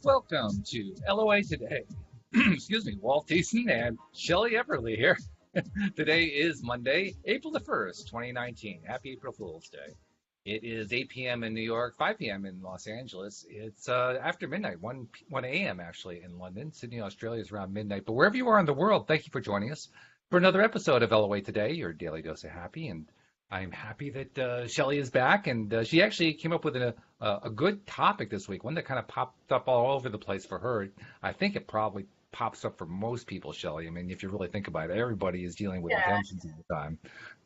Welcome to LOA Today. Excuse me, Walt Thiessen and Shelly Everly here. Today is Monday, April the 1st, 2019. Happy April Fool's Day. It is 8 p.m. in New York, 5 p.m. in Los Angeles. It's after midnight, 1 a.m. actually in London. Sydney, Australia is around midnight. But wherever you are in the world, thank you for joining us for another episode of LOA Today, your daily dose of happy. And I'm happy that Shelly is back, and she actually came up with a good topic this week, one that kind of popped up all over the place for her. I think it probably pops up for most people, Shelly. I mean, if you really think about it, everybody is dealing with Yeah. intentions all the time.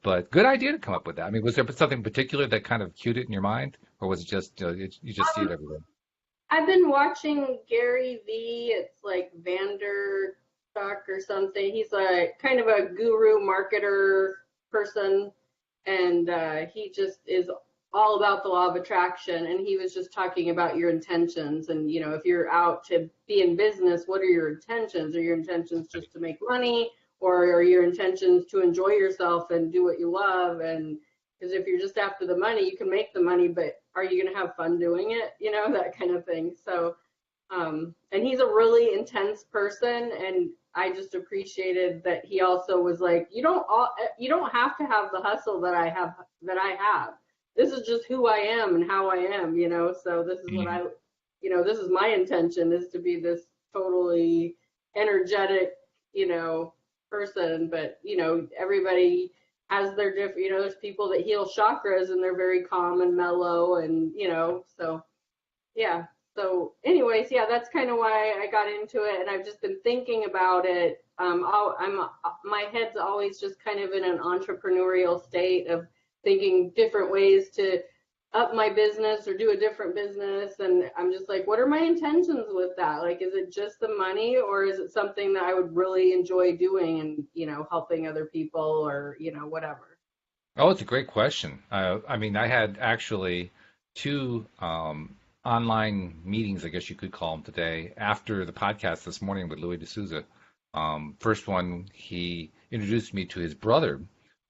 But good idea to come up with that. I mean, was there something particular that kind of cued it in your mind, or was it just you just see it Um, everywhere? I've been watching Gary V. It's like Vanderstock or something. He's a kind of a guru marketer person, and he just is all about the law of attraction. And he was just talking about your intentions. And, you know, if you're out to be in business, what are your intentions? Are your intentions just to make money, or are your intentions to enjoy yourself and do what you love? And because if you're just after the money, you can make the money, but are you going to have fun doing it? You know, that kind of thing. So, and he's a really intense person, and I just appreciated that he also was like, you don't have to have the hustle that I have. This is just who I am and how I am, you know. So this is what Mhm. this is my intention, is to be this totally energetic, you know, person. But you know, everybody has their different, you know, there's people that heal chakras and they're very calm and mellow, and you know, so yeah. So anyways, yeah, that's kind of why I got into it, and I've just been thinking about it. My head's always just kind of in an entrepreneurial state of thinking different ways to up my business or do a different business, and I'm just like, what are my intentions with that? Like, is it just the money, or is it something that I would really enjoy doing and, you know, helping other people, or, you know, whatever. Oh, it's a great question. I mean, I had actually two online meetings, I guess you could call them today, after the podcast this morning with Louis D'Souza. First one, he introduced me to his brother,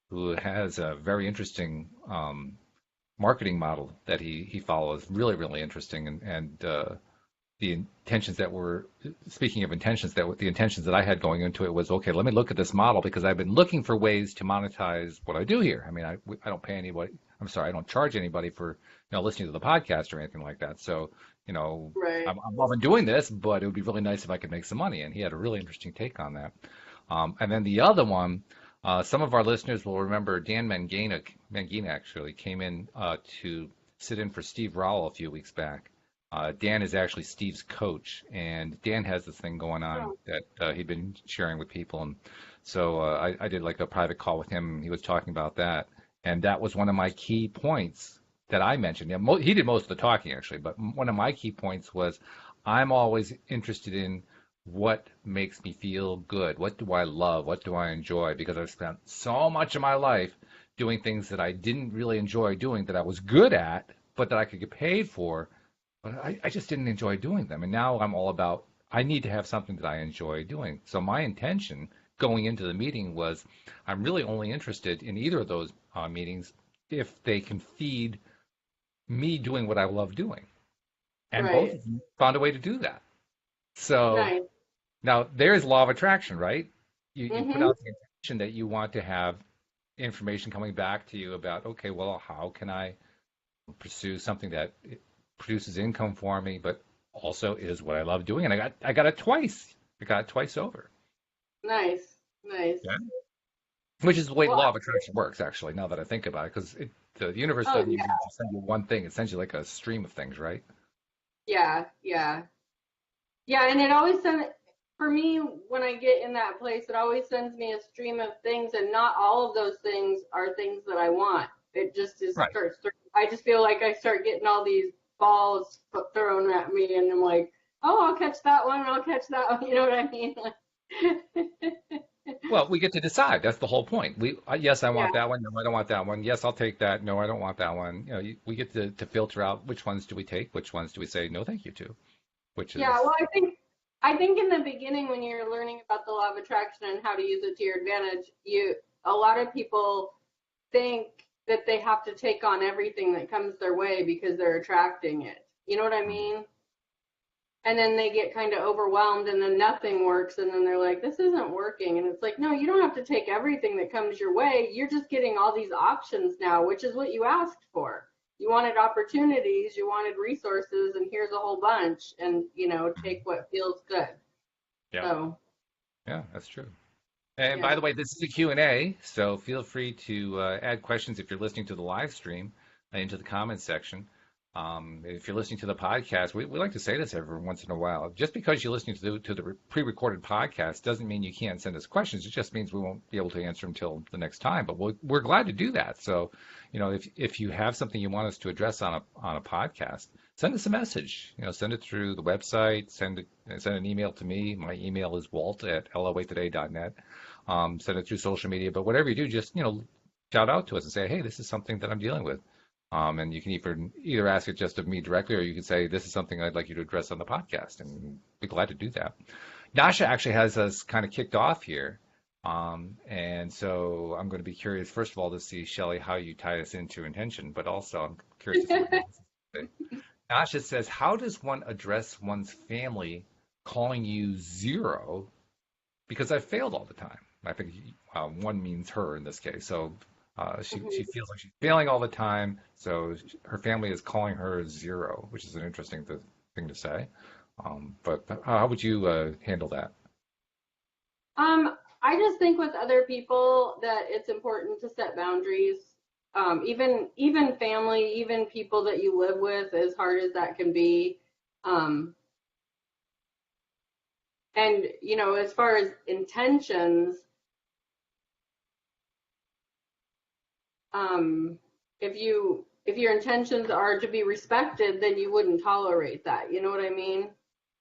who has a very interesting marketing model that he follows. Really, really interesting. And the intentions that were, speaking of intentions, the intentions that I had going into it was, okay, let me look at this model because I've been looking for ways to monetize what I do here. I mean, I don't pay anybody. I'm sorry, I don't charge anybody for, listening to the podcast or anything like that. So, Right. I'm loving doing this, but it would be really nice if I could make some money. And he had a really interesting take on that. And then the other one, some of our listeners will remember Dan Mangina actually came in to sit in for Steve Rowell a few weeks back. Dan is actually Steve's coach, and Dan has this thing going on Oh, that he'd been sharing with people. And so I did like a private call with him. He was talking about that, and that was one of my key points that I mentioned. Yeah, he did most of the talking actually, but one of my key points was I'm always interested in what makes me feel good. What do I love? What do I enjoy? Because I've spent so much of my life doing things that I didn't really enjoy doing that I was good at, but that I could get paid for, but I just didn't enjoy doing them. And now I'm all about, I need to have something that I enjoy doing. So my intention going into the meeting was I'm really only interested in either of those meetings if they can feed me doing what I love doing. And both right. of them found a way to do that. So Nice. now there's law of attraction, right? You put Mm-hmm. out the intention that you want to have information coming back to you about, okay, well, how can I pursue something that produces income for me, but also is what I love doing. And I got it twice. I got it twice over. Nice. Nice. Yeah. Which is the way the Well, law of attraction works, actually, now that I think about it, because the universe oh doesn't yeah. usually just send you one thing. It sends you like a stream of things, right? Yeah, yeah. Yeah, and it always sends, for me, when I get in that place, it always sends me a stream of things, and not all of those things are things that I want. It just is Right. starts. I just feel like I start getting all these balls thrown at me, and I'm like, oh, I'll catch that one, I'll catch that one. You know what I mean? Like, Well, we get to decide. That's the whole point. Yes, I yeah, want that one. No, I don't want that one. Yes, I'll take that. No, I don't want that one. We get to filter out which ones do we take, which ones do we say no, thank you to, which yeah. is Well, I think in the beginning, when you're learning about the law of attraction and how to use it to your advantage, a lot of people think that they have to take on everything that comes their way because they're attracting it. You know what I mm, mean? and then they get kind of overwhelmed, and then nothing works, and then they're like, this isn't working. And it's like, no, you don't have to take everything that comes your way. You're just getting all these options now, which is what you asked for. You wanted opportunities, you wanted resources, and here's a whole bunch, and take what feels good. Yeah. So Yeah, that's true. And by yeah. the way, this is a Q&A, so feel free to add questions if you're listening to the live stream into the comments section. If you're listening to the podcast, we like to say this every once in a while. Just because you're listening to the pre-recorded podcast doesn't mean you can't send us questions. It just means we won't be able to answer them until the next time. But we're glad to do that. So, if you have something you want us to address on a podcast, send us a message. Send it through the website. Send an email to me. My email is walt@loatoday.net. Send it through social media. But whatever you do, just shout out to us and say, hey, this is something that I'm dealing with. And you can either ask it just of me directly, or you can say, this is something I'd like you to address on the podcast, and be glad to do that. Nasha actually has us kind of kicked off here. And so I'm going to be curious, first of all, to see, Shelly, how you tie this into intention, but also I'm curious to see what else you say. Nasha says, how does one address one's family calling you zero? Because I failed all the time. I think one means her in this case. So she feels like she's failing all the time, so her family is calling her zero, which is an interesting thing to say. But how would you handle that? I just think with other people that it's important to set boundaries. Even family, even people that you live with, as hard as that can be. And as far as intentions, if your intentions are to be respected, then you wouldn't tolerate that. You know what I mean?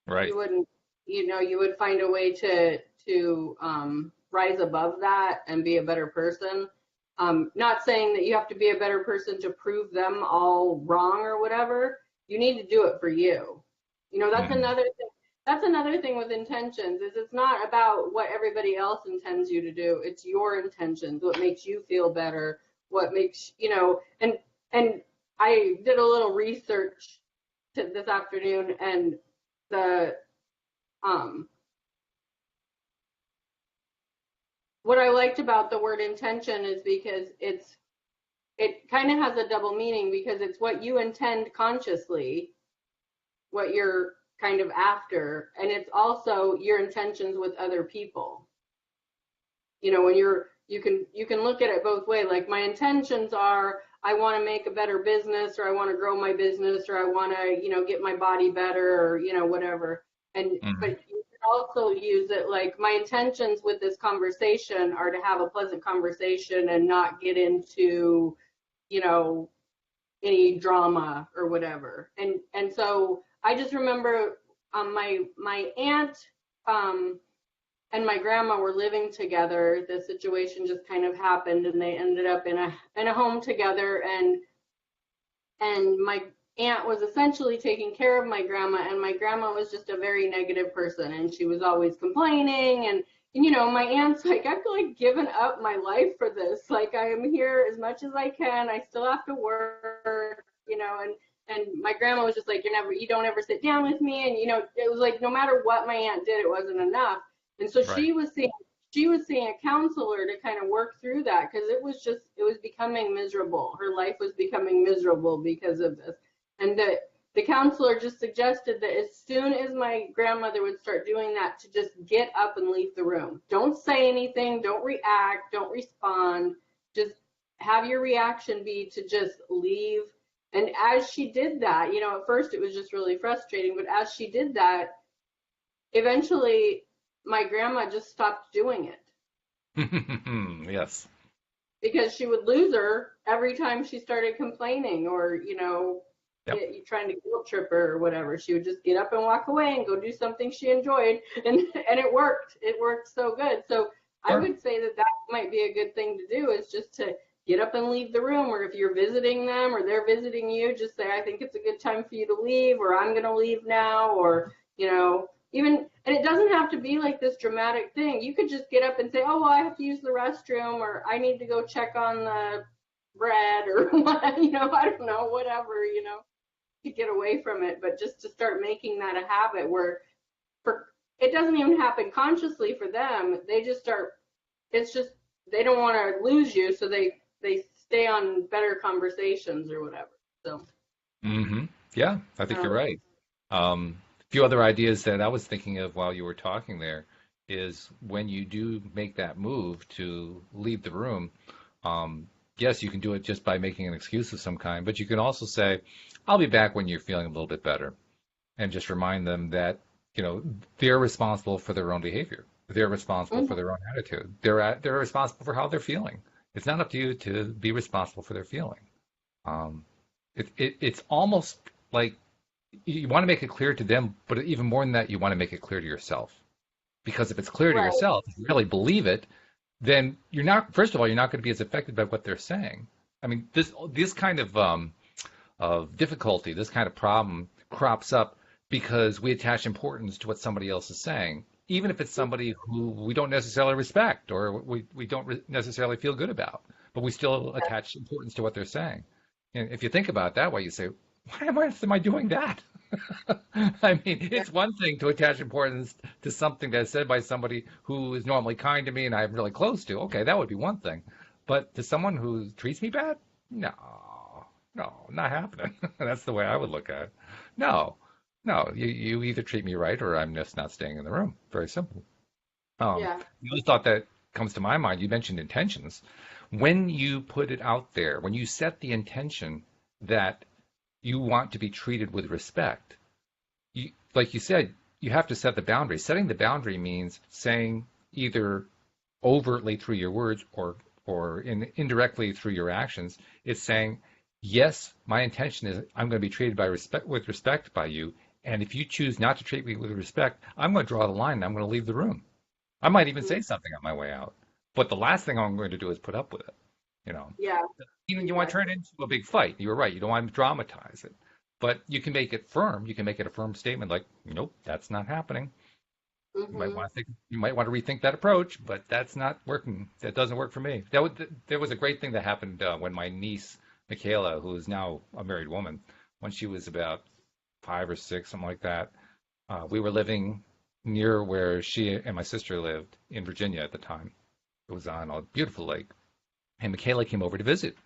Right. You wouldn't, you would find a way to rise above that and be a better person. Not saying that you have to be a better person to prove them all wrong or whatever. You need to do it for you. That's Mm-hmm. another thing. That's another thing with intentions, is it's not about what everybody else intends you to do. It's your intentions, what makes you feel better, what makes, and I did a little research this afternoon, and the what I liked about the word intention is because it kind of has a double meaning, because it's what you intend consciously, what you're kind of after, and it's also your intentions with other people. When you can look at it both ways. Like, my intentions are, I want to make a better business, or I want to grow my business, or I want to get my body better, or whatever. But you can also use it like, my intentions with this conversation are to have a pleasant conversation and not get into any drama or whatever. And so I just remember my aunt and my grandma were living together. The situation just kind of happened, and they ended up in a home together, and my aunt was essentially taking care of my grandma, and my grandma was just a very negative person, and she was always complaining, and my aunt's like, I've like given up my life for this. Like, I am here as much as I can. I still have to work, and my grandma was just like, you don't ever sit down with me. And, it was like, no matter what my aunt did, it wasn't enough. And so Right. she was seeing a counselor to kind of work through that, because it was becoming miserable. Her life was becoming miserable because of this. And the counselor just suggested that as soon as my grandmother would start doing that, to just get up and leave the room. Don't say anything, don't react, don't respond. Just have your reaction be to just leave. And as she did that, at first it was just really frustrating, but as she did that, eventually my grandma just stopped doing it. Yes. Because she would lose her every time she started complaining, or Yep. trying to guilt trip her or whatever. She would just get up and walk away and go do something she enjoyed, and it worked. It worked so good. So I Sure. would say that might be a good thing to do, is just to get up and leave the room. Or if you're visiting them or they're visiting you, just say, I think it's a good time for you to leave, or I'm going to leave now, or even, and it doesn't have to be like this dramatic thing. You could just get up and say, oh, well, I have to use the restroom, or I need to go check on the bread, or what, I don't know, whatever. to get away from it, but just to start making that a habit where for it doesn't even happen consciously for them. They just start. It's just they don't want to lose you, so they stay on better conversations or whatever. So. Yeah, I think you're right. A few other ideas that I was thinking of while you were talking there is when you do make that move to leave the room, yes, you can do it just by making an excuse of some kind, but you can also say, I'll be back when you're feeling a little bit better, and just remind them that, they're responsible for their own behavior. They're responsible for their own attitude. They're responsible for how they're feeling. It's not up to you to be responsible for their feeling. Um, it's almost like you want to make it clear to them, but even more than that, you want to make it clear to yourself. Because if it's clear to Right. yourself, if you really believe it, then you're not. First of all, you're not going to be as affected by what they're saying. I mean, this kind of difficulty, this kind of problem crops up because we attach importance to what somebody else is saying, even if it's somebody who we don't necessarily respect or we don't necessarily feel good about, but we still attach importance to what they're saying. And if you think about it that way, you say, why am I doing that? I mean, it's one thing to attach importance to something that's said by somebody who is normally kind to me and I'm really close to. Okay, that would be one thing. But to someone who treats me bad? No, no, not happening. That's the way I would look at it. No, no, you either treat me right or I'm just not staying in the room. Very simple. Yeah. The other thought that comes to my mind, you mentioned intentions. When you put it out there, when you set the intention that you want to be treated with respect, like you said, you have to set the boundary. Setting the boundary means saying either overtly through your words or indirectly through your actions. It's saying, yes, my intention is I'm going to be treated with respect by you, and if you choose not to treat me with respect, I'm going to draw the line and I'm going to leave the room. I might even say something on my way out, but the last thing I'm going to do is put up with it. You know, Yeah. you want to turn it into a big fight. You were right. You don't want to dramatize it, but you can make it firm. You can make it a firm statement like, nope, that's not happening. Hmm. You might want to rethink that approach, but that's not working. That doesn't work for me. There was a great thing that happened when my niece Michaela, who is now a married woman, when she was about 5 or 6, something like that, we were living near where she and my sister lived in Virginia at the time. It was on a beautiful lake, and Michaela came over to visit.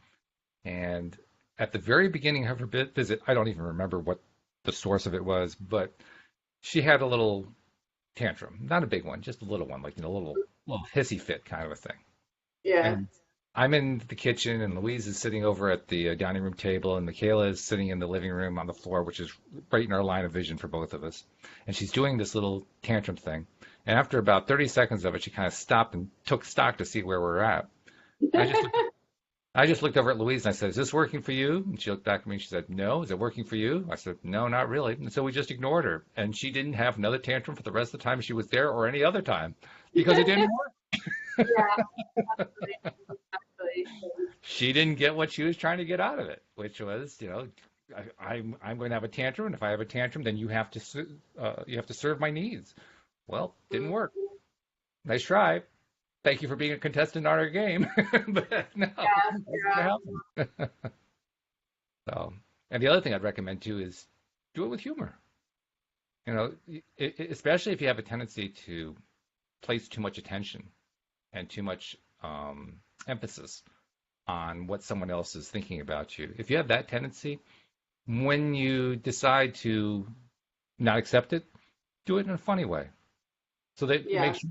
And at the very beginning of her visit, I don't even remember what the source of it was, but she had a little tantrum, not a big one, just a little one, like a little hissy fit kind of a thing. Yeah. And I'm in the kitchen, and Louise is sitting over at the dining room table, and Michaela is sitting in the living room on the floor, which is right in our line of vision for both of us. And she's doing this little tantrum thing. And after about 30 seconds of it, she kind of stopped and took stock to see where we're at. I just looked, I just looked over at Louise and I said, "Is this working for you?" And she looked back at me and she said, "No. Is it working for you?" I said, "No, not really." And so we just ignored her. And she didn't have another tantrum for the rest of the time she was there or any other time because it didn't work. Yeah. Exactly. She didn't get what she was trying to get out of it, which was, I'm going to have a tantrum, and if I have a tantrum, then you have to serve my needs. Well, didn't work. Nice try. Thank you for being a contestant on our game, but no, Yeah. that's Yeah. not happen. So, and the other thing I'd recommend too is do it with humor. You know, especially if you have a tendency to place too much attention and too much emphasis on what someone else is thinking about you. If you have that tendency, when you decide to not accept it, do it in a funny way. So that it Yeah. makes you,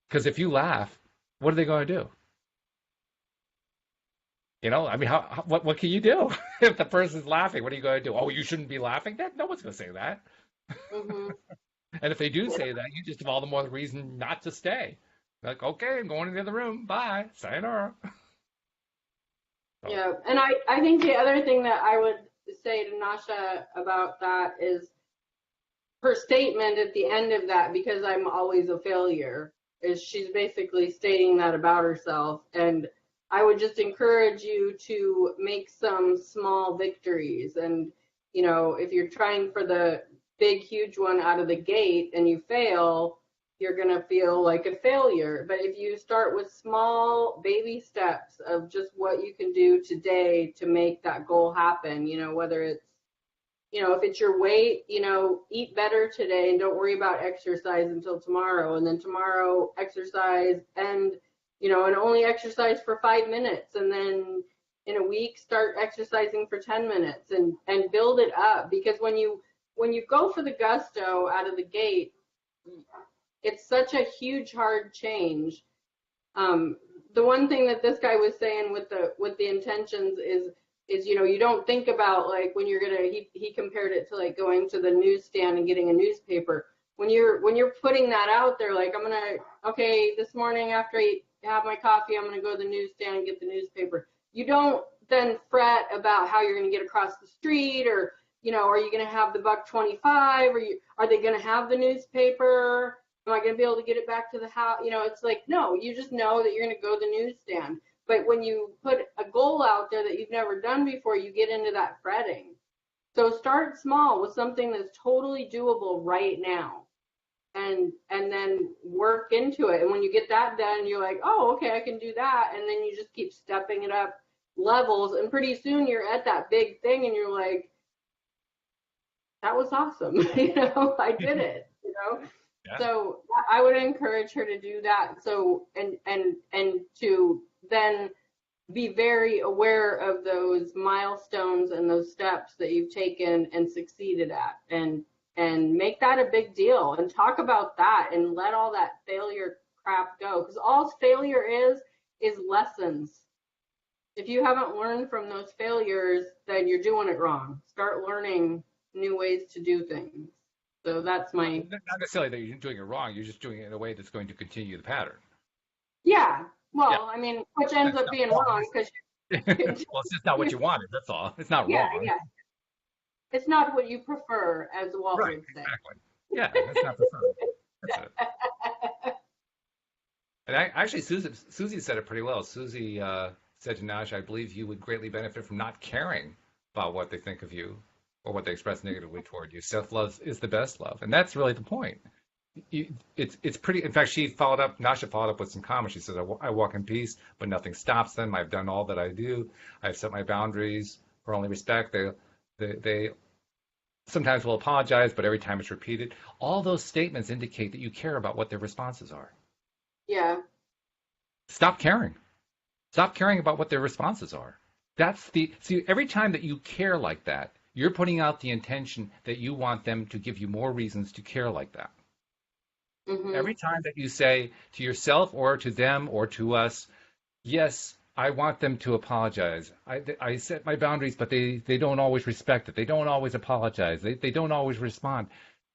because if you laugh, what are they going to do? I mean, what can you do if the person's laughing? What are you going to do? Oh, you shouldn't be laughing. No one's going to say that. Hmm. And if they do say that, you just have all the more reason not to stay. Like, okay, I'm going to the other room. Bye. Sayonara. So, Yeah. And I think the other thing that I would say to Nasha about that is her statement at the end of that, because I'm always a failure, is she's basically stating that about herself. And I would just encourage you to make some small victories. And, if you're trying for the big, huge one out of the gate and you fail, you're going to feel like a failure. But if you start with small baby steps of just what you can do today to make that goal happen, whether it's if it's your weight, eat better today and don't worry about exercise until tomorrow. And then tomorrow exercise and only exercise for 5 minutes. And then in a week, start exercising for 10 minutes and build it up. Because when you go for the gusto out of the gate, it's such a huge, hard change. The one thing that this guy was saying with the intentions is you don't think about like when you're gonna he compared it to like going to the newsstand and getting a newspaper. When you're putting that out there, like okay, this morning after I have my coffee, I'm gonna go to the newsstand and get the newspaper. You don't then fret about how you're gonna get across the street, or are you gonna have the $1.25, or are they gonna have the newspaper? Am I gonna be able to get it back to the house? It's like, no, you just know that you're gonna go to the newsstand. But when you put a goal out there that you've never done before, you get into that fretting. So start small with something that's totally doable right now, and then work into it. And when you get that done, you're like, oh, okay, I can do that. And then you just keep stepping it up levels, and pretty soon you're at that big thing, and you're like, that was awesome. I did it. Yeah. So I would encourage her to do that. So and to then be very aware of those milestones and those steps that you've taken and succeeded at, and make that a big deal, and talk about that, and let all that failure crap go, because all failure is lessons. If you haven't learned from those failures, then you're doing it wrong. Start learning new ways to do things. So that's my... Not necessarily that you're doing it wrong, you're just doing it in a way that's going to continue the pattern. Yeah. Well, Yeah. I mean, which ends up being wrong because... Well, it's just not what you wanted, that's all. It's not wrong. Yeah. It's not what you prefer, as Walt Right, would say. exactly. Yeah, that's not preferred. That's it. And actually, Susie said it pretty well. Susie said to Nashia, I believe you would greatly benefit from not caring about what they think of you or what they express negatively toward you. Self-love is the best love. And that's really the point. It's pretty, in fact, Nashia followed up with some comments. She said, I walk in peace, but nothing stops them. I've done all that I do. I've set my boundaries for only respect. They sometimes will apologize, but every time it's repeated. All those statements indicate that you care about what their responses are. Yeah. Stop caring. Stop caring about what their responses are. See, every time that you care like that, you're putting out the intention that you want them to give you more reasons to care like that. Mm-hmm. Every time that you say to yourself or to them or to us, yes, I want them to apologize. I set my boundaries, but they don't always respect it. They don't always apologize. They don't always respond.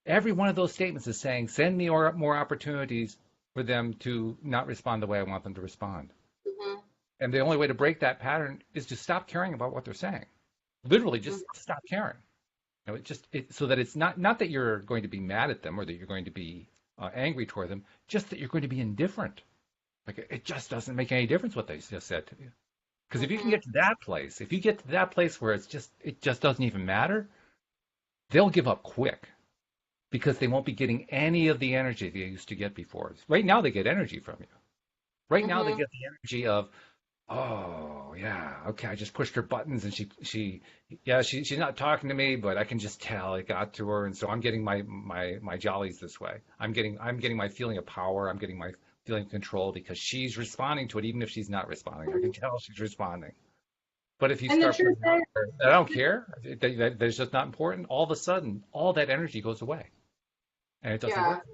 Every one of those statements is saying, send me more opportunities for them to not respond the way I want them to respond. Mm-hmm. And the only way to break that pattern is to stop caring about what they're saying. Literally, just stop caring. So that it's not that you're going to be mad at them or that you're going to be angry toward them, just that you're going to be indifferent. Like it just doesn't make any difference what they just said to you. Because if you can get to that place, if you get to that place where it just doesn't even matter, they'll give up quick. Because they won't be getting any of the energy they used to get before. Right now they get energy from you. Right now they get the energy of, oh yeah, okay, I just pushed her buttons and she's not talking to me, but I can just tell it got to her, and so I'm getting my jollies this way. I'm getting my feeling of power. I'm getting my feeling of control because she's responding to it, even if she's not responding. I can tell she's responding. But if you start putting out there, I don't care, that's just not important, all of a sudden, all that energy goes away. And it doesn't work.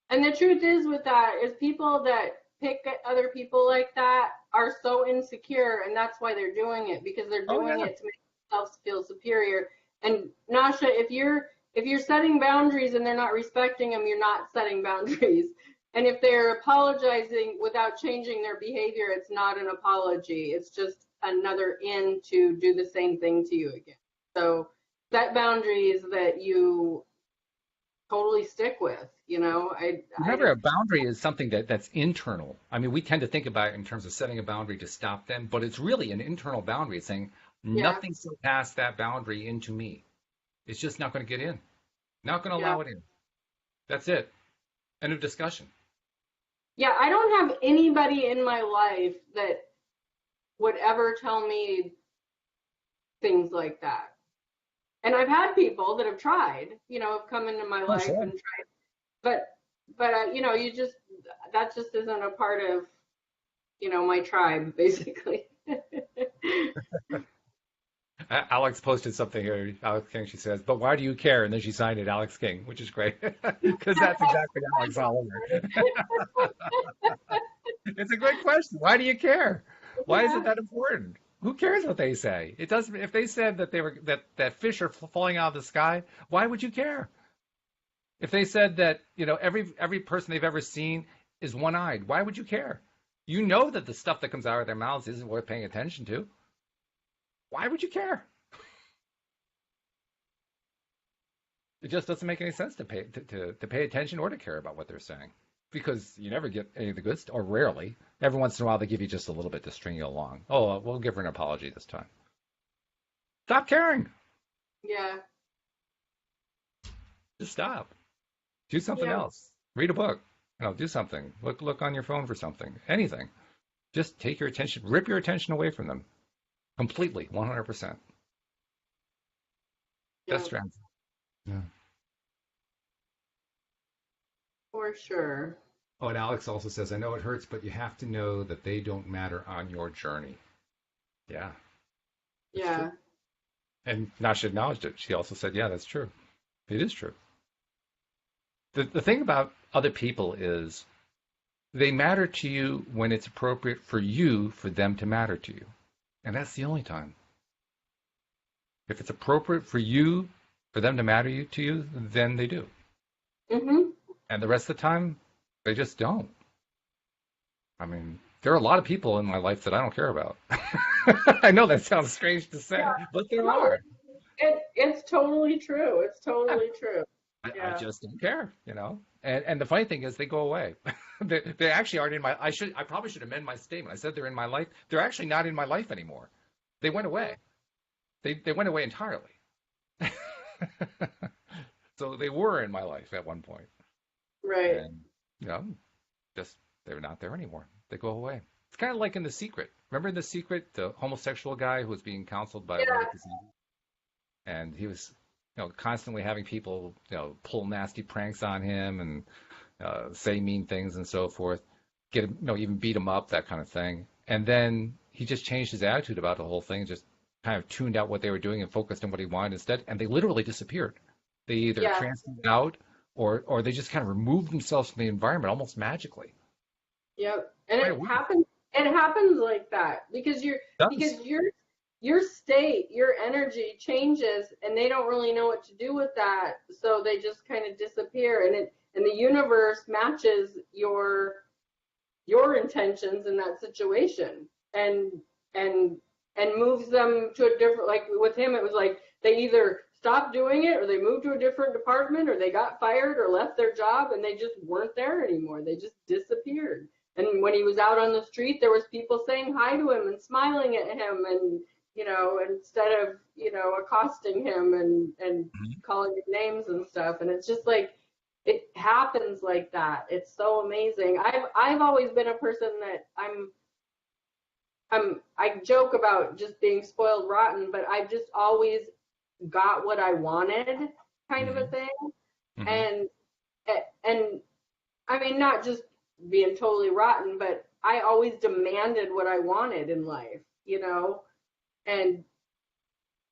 And the truth is with that is people that pick at other people like that are so insecure, and that's why they're doing it, because they're doing it to make themselves feel superior. And Nashia, if you're setting boundaries and they're not respecting them, you're not setting boundaries. And if they're apologizing without changing their behavior, it's not an apology. It's just another in to do the same thing to you again. So set boundaries that you totally stick with, Remember, a boundary is something that's internal. I mean, we tend to think about it in terms of setting a boundary to stop them, but it's really an internal boundary. It's saying nothing can pass that boundary into me. It's just not going to get in. Not going to allow it in. That's it. End of discussion. Yeah, I don't have anybody in my life that would ever tell me things like that. And I've had people that have tried, have come into my Oh, life sure. and tried, but you just that just isn't a part of my tribe, basically. Alex posted something here. Alex King, she says, but why do you care? And then she signed it Alex King, which is great because that's exactly Alex all over. It's a great question. Why do you care? Why is it Yeah, that important? Who cares what they say? It doesn't. If they said that they were that fish are falling out of the sky, why would you care? If they said that every person they've ever seen is one-eyed, why would you care? You know that the stuff that comes out of their mouths isn't worth paying attention to. Why would you care? It just doesn't make any sense to pay attention or to care about what they're saying because you never get any of the good stuff, or rarely. Every once in a while, they give you just a little bit to string you along. Oh, we'll give her an apology this time. Stop caring. yeah, Just stop. Do something yeah. else. Read a book. Do something. Look on your phone for something. Anything. Just take your attention, rip your attention away from them completely, 100%. Best Yeah, strategy. Yeah. for sure. Oh, and Alex also says, I know it hurts, but you have to know that they don't matter on your journey. Yeah, it's true. Yeah, And Nasha acknowledged it. She also said, yeah, that's true. It is true. The thing about other people is they matter to you when it's appropriate for you for them to matter to you. And that's the only time. If it's appropriate for you for them to matter to you, then they do. mhm, And the rest of the time, they just don't. I mean, there are a lot of people in my life that I don't care about. I know that sounds strange to say, yeah. but there No, are. it's totally true. It's Yeah. totally true. I Yeah, just don't care. And the funny thing is, they go away. They actually aren't in my. I probably should amend my statement. I said they're in my life. They're actually not in my life anymore. They went away. They went away entirely. So they were in my life at one point, right. and you know, just they're not there anymore. They go away. It's kind of like in The Secret. Remember in The Secret, the homosexual guy who was being counseled by one of Yeah, the casinos, and he was, constantly having people, pull nasty pranks on him and say mean things and so forth, get him, even beat him up, that kind of thing. And then he just changed his attitude about the whole thing, just kind of tuned out what they were doing and focused on what he wanted instead. And they literally disappeared. They either yeah, transferred out or they just kind of removed themselves from the environment almost magically. yep. And Quite it a weird. happens. It happens like that It because does. your state, your energy changes, and they don't really know what to do with that, so they just kind of disappear, and the universe matches your intentions in that situation, and and moves them to a different. Like with him, it was like they either stopped doing it, or they moved to a different department, or they got fired or left their job, and they just weren't there anymore. They just disappeared. And when he was out on the street, there was people saying hi to him and smiling at him, and instead of accosting him and Mhm. calling him names and stuff. And it's just like it happens like that. It's so amazing. I've always been a person that I joke about just being spoiled rotten, but I've just always got what I wanted, kind of a Mhm. thing. Mhm. And and I mean, not just being totally rotten, but I always demanded what I wanted in life. And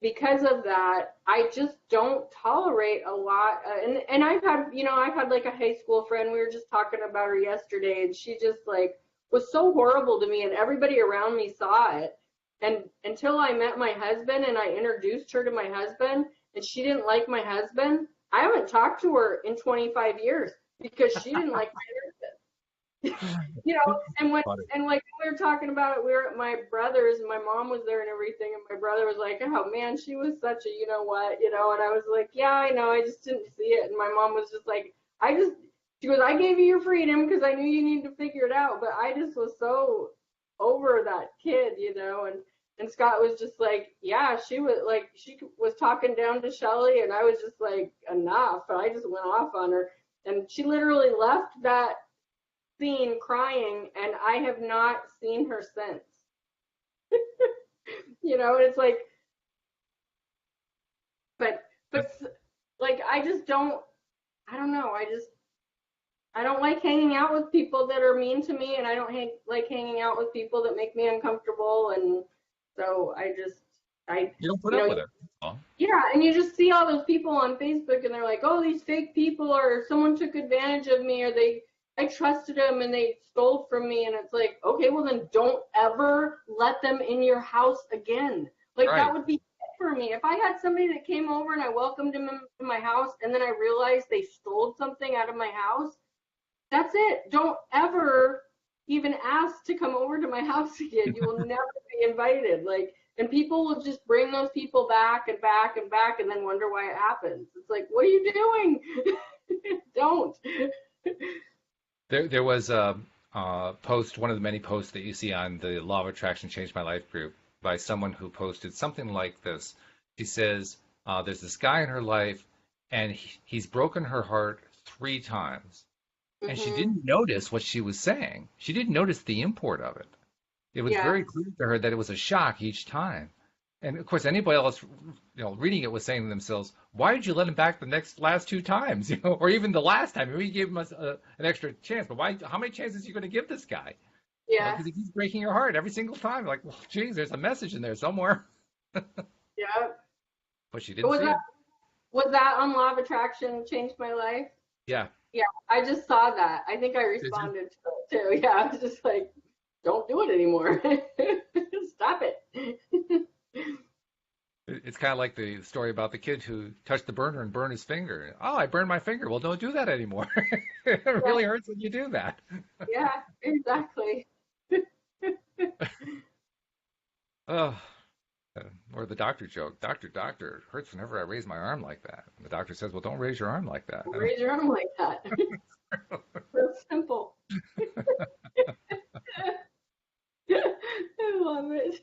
because of that, I just don't tolerate a lot. And I've had like a high school friend. We were just talking about her yesterday, and she just like was so horrible to me, and everybody around me saw it. And until I met my husband and I introduced her to my husband, and she didn't like my husband, I haven't talked to her in 25 years because she didn't like my husband. you know, and when Funny. and like we were talking about it, we were at my brother's and my mom was there and everything, and my brother was like, "Oh man, she was such a and I was like, "Yeah, I know, I just didn't see it." And my mom was just like, she goes, "I gave you your freedom because I knew you needed to figure it out, but I just was so over that kid." And Scott was just like, "Yeah, she was talking down to Shelly, and I was just like, enough." And I just went off on her, and she literally left that scene crying, and I have not seen her since. And it's like, but But like, I just don't, I don't know. I don't like hanging out with people that are mean to me, and I don't like hanging out with people that make me uncomfortable. And so I, You don't put you up know, with it. Oh, yeah, and you just see all those people on Facebook, and they're like, "Oh, these fake people," or "Someone took advantage of me," or I trusted them and they stole from me," and it's like, okay, well then don't ever let them in your house again. Like that right. would be it for me. If I had somebody that came over and I welcomed them into my house, and then I realized they stole something out of my house, that's it. Don't ever even ask to come over to my house again. You will never be invited. Like, and people will just bring those people back and back and back and then wonder why it happens. It's like, what are you doing? Don't. There was a post, one of the many posts that you see on the Law of Attraction Changed My Life group by someone who posted something like this. She says, there's this guy in her life, and he's broken her heart 3 times. And she Hmm. didn't notice what she was saying. She didn't notice the import of it. It was Yeah. very clear to her that it was a shock each time. And of course, anybody else, reading it was saying to themselves, "Why did you let him back the last 2 times, or even the last time? Maybe you gave him an extra chance, but why? How many chances are you going to give this guy? Yeah. Because he keeps breaking your heart every single time. Like, well, geez, there's a message in there somewhere." Yeah. But she But didn't see it. was that on Law of Attraction changed my life? Yeah. Yeah, I just saw that. I think I Did you? responded to it too. Yeah, I was just like, don't do it anymore. Stop it. It's kind of like the story about the kid who touched the burner and burned his finger. Oh, I burned my finger. Well, don't do that anymore. It Yeah, really hurts when you do that. yeah, exactly. Oh, or the doctor joke. Doctor, it hurts whenever I raise my arm like that. And the doctor says, well, don't raise your arm like that. Raise your arm like that. Real simple. I love it.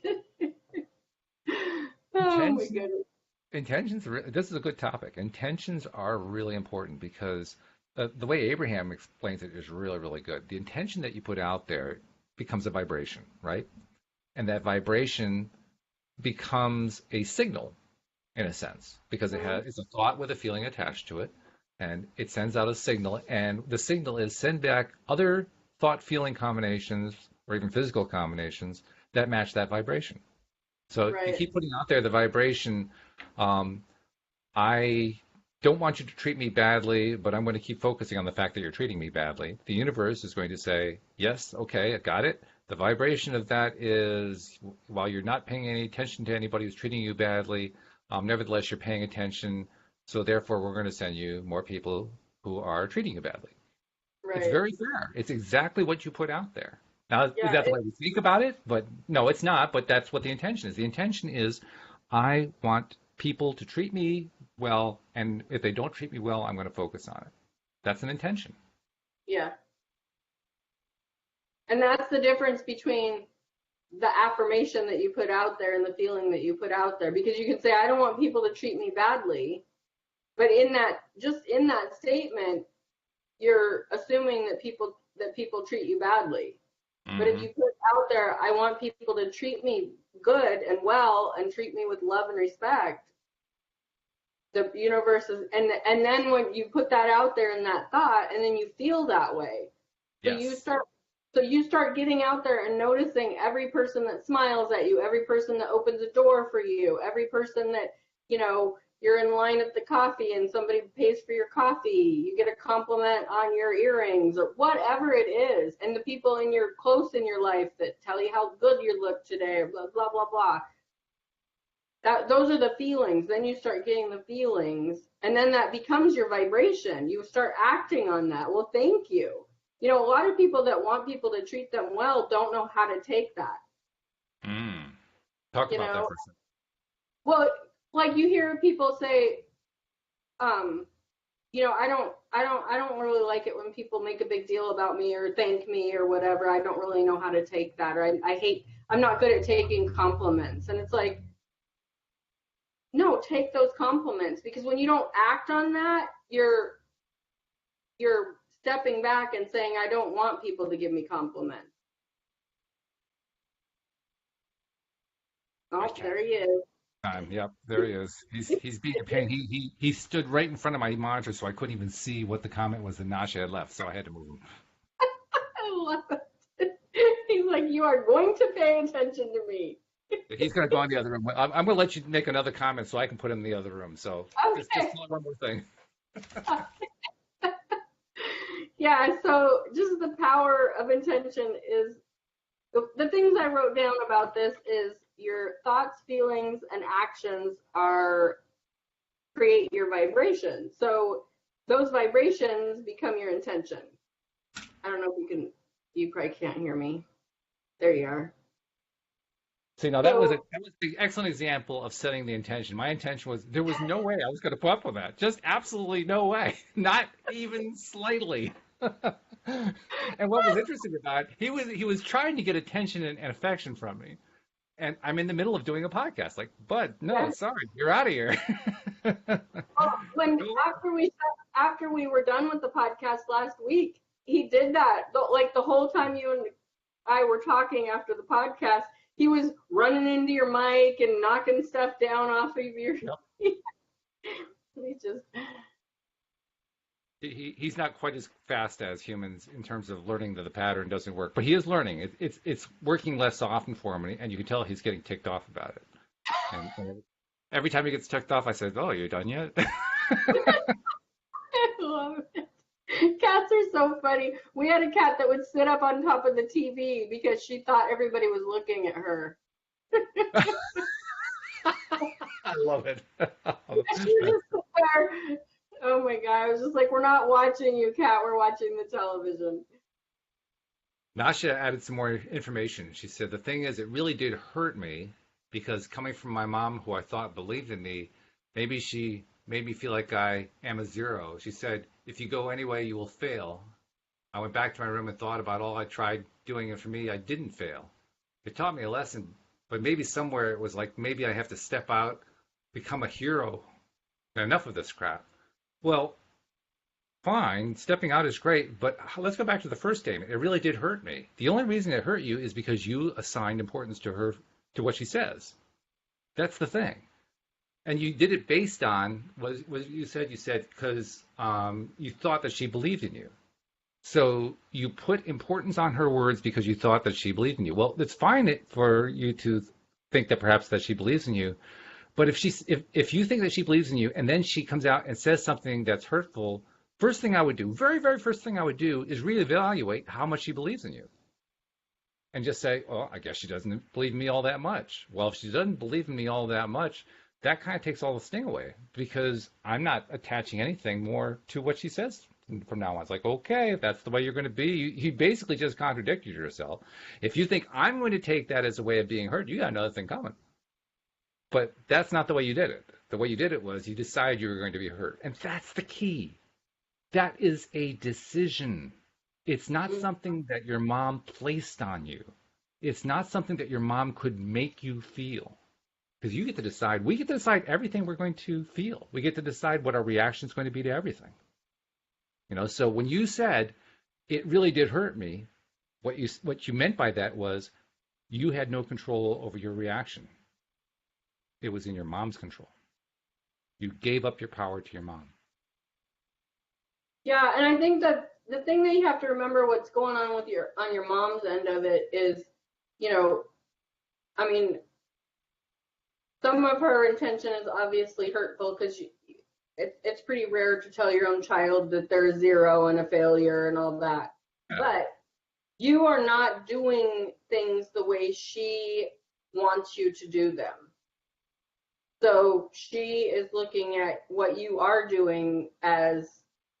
Oh my Intention, goodness. intentions, this is a good topic. Intentions are really important because the way Abraham explains it is really, really good. The intention that you put out there becomes a vibration, right? And that vibration becomes a signal in a sense because Mhm. it's a thought with a feeling attached to it, and it sends out a signal, and the signal is send back other thought feeling combinations or even physical combinations that match that vibration. So you Right. keep putting out there the vibration. um, I don't want you to treat me badly, but I'm going to keep focusing on the fact that you're treating me badly. The universe is going to say, yes, okay, I got it. The vibration of that is, while you're not paying any attention to anybody who's treating you badly, nevertheless, you're paying attention. So therefore, we're going to send you more people who are treating you badly. It's Right. very fair. It's exactly what you put out there. Now, is Yeah. that the way we think about it? But no, it's not. But that's what the intention is. The intention is, I want people to treat me well, and if they don't treat me well, I'm going to focus on it. That's an intention. Yeah. And that's the difference between the affirmation that you put out there and the feeling that you put out there, because you can say, I don't want people to treat me badly, but in that statement, you're assuming that people treat you badly. But if Hmm. you put out there, I want people to treat me good and well and treat me with love and respect, the universe is, and then when you put that out there in that thought, and then you feel that way, so you Yes. start so you start getting out there and noticing every person that smiles at you, every person that opens a door for you, every person that, you're in line at the coffee and somebody pays for your coffee, you get a compliment on your earrings or whatever it is, and the people in your close in your life that tell you how good you look today, or blah blah blah blah. Those are the feelings. Then you start getting the feelings, and then that becomes your vibration. You start acting on that. Well, thank you. A lot of people that want people to treat them well don't know how to take that. Mm. Talk you about that know for a second. well, like, you hear people say, um I don't really like it when people make a big deal about me or thank me or whatever. I don't really know how to take that, or I hate, I'm not good at taking compliments. And it's like, no, take those compliments, because when you don't act on that, you're stepping back and saying, I don't want people to give me compliments. Oh, Okay. there he is. Time. Yep, there he is. He's being a pain. He stood right in front of my monitor, so I couldn't even see what the comment was that Nasha had left. So I had to move him. I love it. He's like, you are going to pay attention to me. He's going to go in the other room. I'm going to let you make another comment so I can put him in the other room. So just Okay. tell him one more thing. Yeah, so just the power of intention is the things I wrote down about this is your thoughts, feelings, and actions are create your vibration. So those vibrations become your intention. I don't know if you probably can't hear me. There you are. See, now So that was the excellent example of setting the intention. My intention was there was no way I was going to put up with that. Just absolutely no way. Not even slightly. And what was interesting about it, he was trying to get attention and affection from me. And I'm in the middle of doing a podcast. Like, bud, no, sorry, you're out of here. when after we were done with the podcast last week, he did that. Like the whole time you and I were talking after the podcast, he was running into your mic and knocking stuff down off of your. Yep. He just. He's not quite as fast as humans in terms of learning that the pattern doesn't work, but he is learning. It's working less often for him, and you can tell he's getting ticked off about it. And every time he gets ticked off, I said, "Oh, you done yet?" I love it. Cats are so funny. We had a cat that would sit up on top of the TV because she thought everybody was looking at her. I love it. She was just there. Oh my God. I was just like, we're not watching you, cat. We're watching the television. Nasha added some more information. She said, the thing is, it really did hurt me because coming from my mom, who I thought believed in me, maybe she made me feel like I am a zero. She said, if you go anyway, you will fail. I went back to my room and thought about all I tried doing, and for me, I didn't fail. It taught me a lesson, but maybe somewhere it was like, maybe I have to step out, become a hero. Enough of this crap. Well, fine, stepping out is great, but let's go back to the first statement. It really did hurt me. The only reason it hurt you is because you assigned importance to her, to what she says. That's the thing. And you did it based on, was you said because you thought that she believed in you. So you put importance on her words because you thought that she believed in you. Well, it's fine for you to think that perhaps that she believes in you. But if you think that she believes in you and then she comes out and says something that's hurtful, first thing I would do, very, very first thing I would do is reevaluate how much she believes in you. And just say, well, I guess she doesn't believe in me all that much. Well, if she doesn't believe in me all that much, that kind of takes all the sting away because I'm not attaching anything more to what she says from now on. It's like, okay, if that's the way you're going to be, you basically just contradicted yourself. If you think I'm going to take that as a way of being hurt, you got another thing coming. But that's not the way you did it. The way you did it was you decided you were going to be hurt. And that's the key. That is a decision. It's not something that your mom placed on you. It's not something that your mom could make you feel. Because you get to decide, we get to decide everything we're going to feel. We get to decide what our reaction is going to be to everything. So when you said, it really did hurt me, what you meant by that was you had no control over your reaction. It was in your mom's control. You gave up your power to your mom. Yeah, and I think that the thing that you have to remember what's going on with on your mom's end of it is, I mean, some of her intention is obviously hurtful because it's pretty rare to tell your own child that they're a zero and a failure and all that. Yeah. But you are not doing things the way she wants you to do them. So she is looking at what you are doing as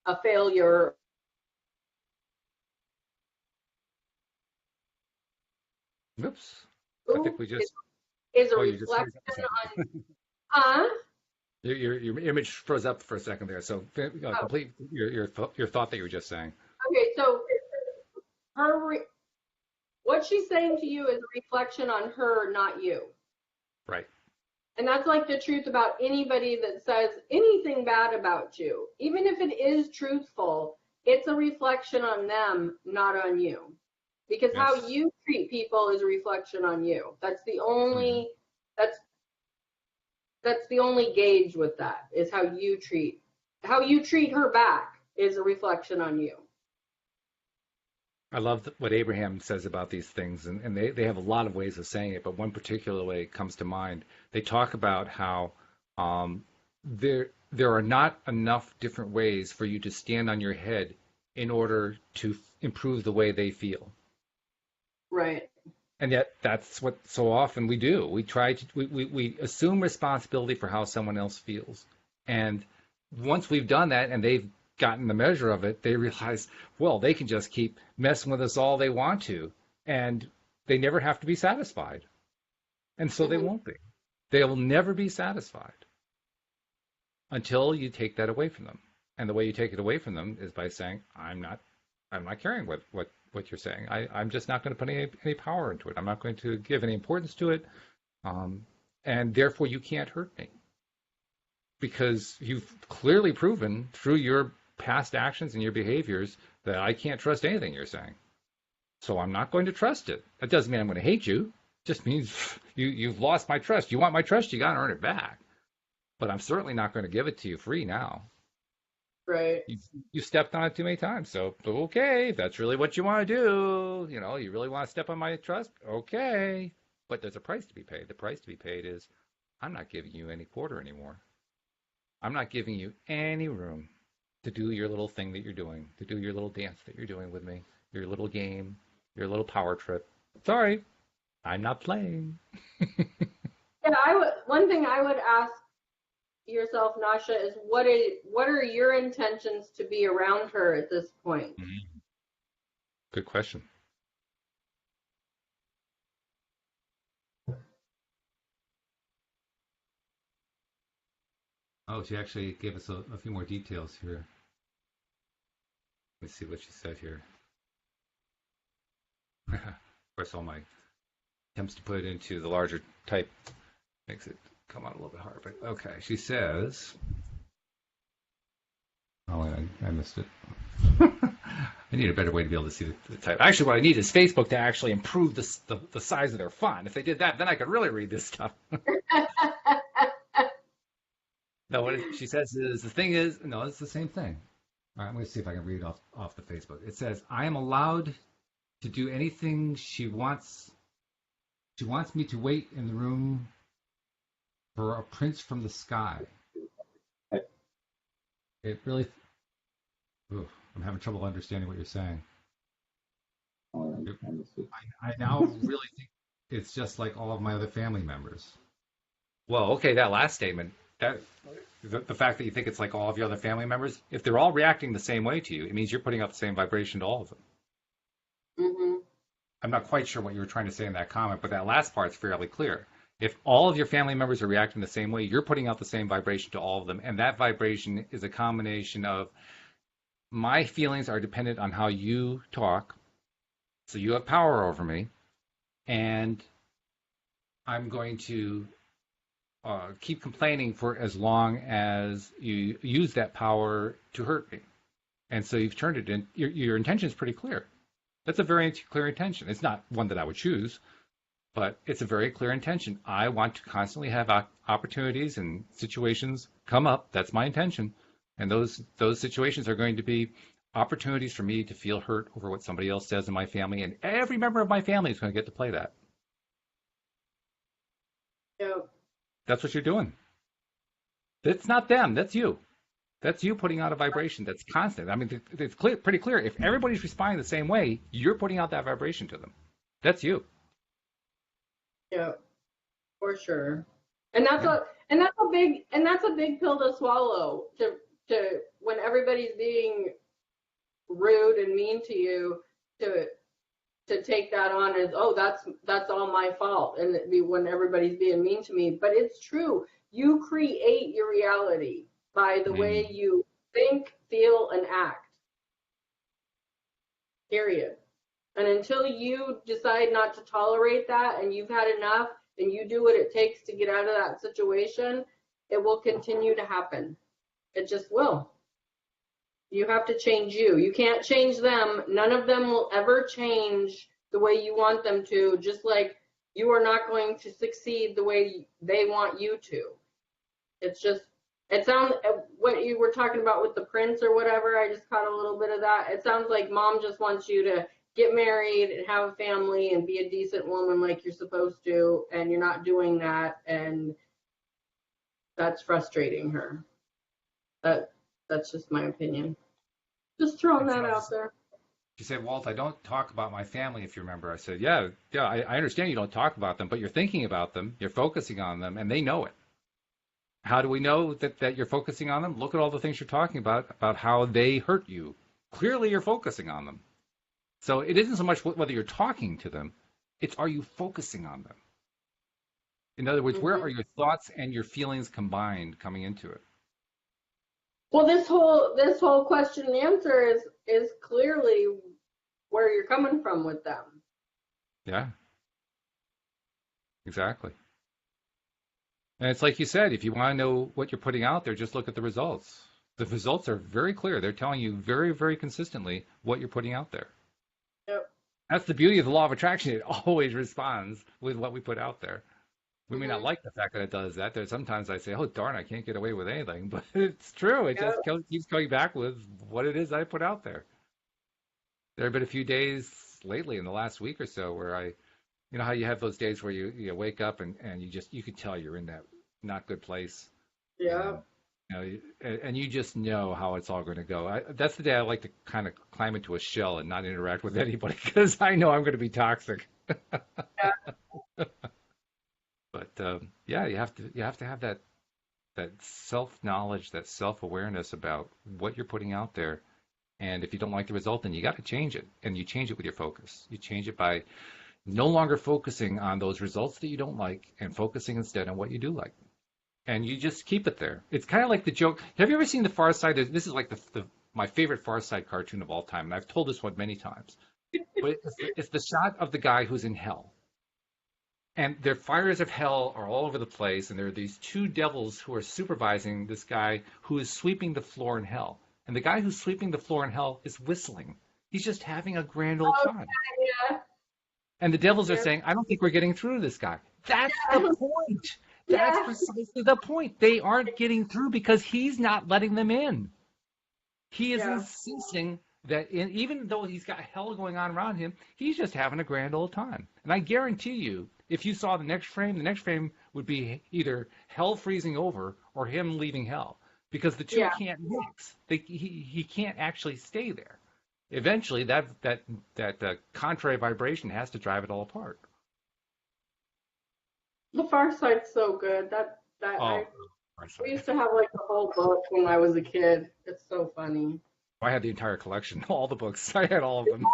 a failure. Oops. I think we just is a reflection on your image froze up for a second there. So complete your thought that you were just saying. Okay, so what she's saying to you is a reflection on her, not you. Right. And that's like the truth about anybody that says anything bad about you. Even if it is truthful, it's a reflection on them, not on you. Because yes. How you treat people is a reflection on you. That's the only, That's the only gauge with that, is how you treat her back is a reflection on you. I love what Abraham says about these things, and they have a lot of ways of saying it, but one particular way comes to mind. They talk about how there are not enough different ways for you to stand on your head in order to improve the way they feel. Right. And yet that's what so often we do. We assume responsibility for how someone else feels. And once we've done that and they've gotten the measure of it, they realize, well, they can just keep messing with us all they want to, and they never have to be satisfied. And so they won't be. They will never be satisfied until you take that away from them. And the way you take it away from them is by saying, I'm not caring what you're saying. I'm just not going to put any power into it. I'm not going to give any importance to it. And therefore you can't hurt me. Because you've clearly proven through your past actions and your behaviors that I can't trust anything you're saying. So I'm not going to trust it. That doesn't mean I'm going to hate you. It just means you've lost my trust. You want my trust, you got to earn it back. But I'm certainly not going to give it to you free now. Right. You stepped on it too many times. So, okay, if that's really what you want to do, you really want to step on my trust, okay. But there's a price to be paid. The price to be paid is I'm not giving you any quarter anymore. I'm not giving you any room to do your little thing that you're doing, to do your little dance that you're doing with me, your little game, your little power trip. Sorry, I'm not playing. Yeah, one thing I would ask yourself, Nashia, is what are your intentions to be around her at this point? Good question. Oh, she actually gave us a few more details here. Let me see what she said here. Of course, all my attempts to put it into the larger type makes it come out a little bit hard. But okay, she says. Oh, I missed it. I need a better way to be able to see the type. Actually, what I need is Facebook to actually improve the size of their font. If they did that, then I could really read this stuff. No, what she says is, the thing is, no, it's the same thing. All right, I'm going to see if I can read it off the Facebook. It says, I am allowed to do anything she wants. She wants me to wait in the room for a prince from the sky. It really, I'm having trouble understanding what you're saying. I now really think it's just like all of my other family members. Well, okay, that last statement, the fact that you think it's like all of your other family members, if they're all reacting the same way to you, it means you're putting up the same vibration to all of them. Mm-hmm. I'm not quite sure what you were trying to say in that comment, but that last part's fairly clear. If all of your family members are reacting the same way, you're putting out the same vibration to all of them, and that vibration is a combination of my feelings are dependent on how you talk, so you have power over me, and I'm going to keep complaining for as long as you use that power to hurt me. And so you've turned it in. Your intention is pretty clear. That's a very clear intention. It's not one that I would choose, but it's a very clear intention. I want to constantly have opportunities and situations come up. That's my intention. And those situations are going to be opportunities for me to feel hurt over what somebody else says in my family. And every member of my family is going to get to play that. Yep. That's what you're doing. That's not them. That's you. That's you putting out a vibration that's constant. I mean, it's pretty clear. If everybody's responding the same way, you're putting out that vibration to them. That's you. Yeah, for sure. And that's a big pill to swallow. To when everybody's being rude and mean to you, to take that on as, oh, that's all my fault, and it be when everybody's being mean to me. But it's true. You create your reality by the way you think, feel, and act. Period. And until you decide not to tolerate that, and you've had enough, and you do what it takes to get out of that situation, it will continue to happen. It just will. You have to change you. You can't change them. None of them will ever change the way you want them to, just like you are not going to succeed the way they want you to. It's just, it sounds, what you were talking about with the prince or whatever, I just caught a little bit of that. It sounds like mom just wants you to get married and have a family and be a decent woman like you're supposed to, and you're not doing that, and that's frustrating her. That's just my opinion. Just throwing that out there. She said, Walt, I don't talk about my family, if you remember. I said, yeah, I understand you don't talk about them, but you're thinking about them, you're focusing on them, and they know it. How do we know that you're focusing on them? Look at all the things you're talking about how they hurt you. Clearly, you're focusing on them. So it isn't so much whether you're talking to them, it's are you focusing on them? In other words, where are your thoughts and your feelings combined coming into it? Well, this whole question and answer is clearly where you're coming from with them. Yeah, exactly. And it's like you said, if you want to know what you're putting out there, just look at the results. The results are very clear. They're telling you very, very consistently what you're putting out there. Yep. That's the beauty of the law of attraction. It always responds with what we put out there. We may not like the fact that it does that. There's sometimes I say, oh, darn, I can't get away with anything. But it's true. It just keeps coming back with what it is I put out there. There have been a few days lately in the last week or so where you know how you have those days where you wake up and you can tell you're in that not good place. Yeah. And you just know how it's all going to go. That's the day I like to kind of climb into a shell and not interact with anybody because I know I'm going to be toxic. Yeah. But yeah, you have to have that self-knowledge, that self-awareness about what you're putting out there. And if you don't like the result, then you got to change it. And you change it with your focus. You change it by no longer focusing on those results that you don't like and focusing instead on what you do like. And you just keep it there. It's kind of like the joke. Have you ever seen The Far Side? This is like my favorite Far Side cartoon of all time. And I've told this one many times. But it's the shot of the guy who's in hell. And their fires of hell are all over the place. And there are these two devils who are supervising this guy who is sweeping the floor in hell. And the guy who's sweeping the floor in hell is whistling. He's just having a grand old time. Yeah. And the devils are saying, I don't think we're getting through to this guy. That's the point. That's precisely the point. They aren't getting through because he's not letting them in. He is insisting that even though he's got hell going on around him, he's just having a grand old time. And I guarantee you, if you saw the next frame would be either hell freezing over or him leaving hell. Because the two can't mix. He can't actually stay there. Eventually, that contrary vibration has to drive it all apart. The Far Side's so good. We used to have like the whole book when I was a kid. It's so funny. I had the entire collection, all the books. I had all of them.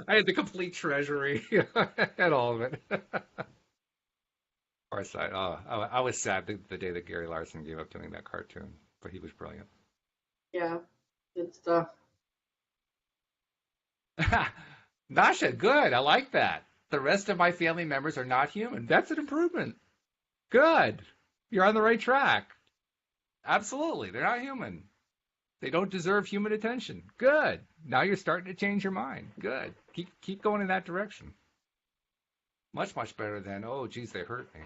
I had the complete treasury. I had all of it. Far Side. Oh, I was sad the day that Gary Larson gave up doing that cartoon, but he was brilliant. Yeah, good stuff. Nashia, good. I like that. The rest of my family members are not human. That's an improvement. Good. You're on the right track. Absolutely. They're not human. They don't deserve human attention. Good. Now you're starting to change your mind. Good. Keep going in that direction. Much, much better than, oh, geez, they hurt me.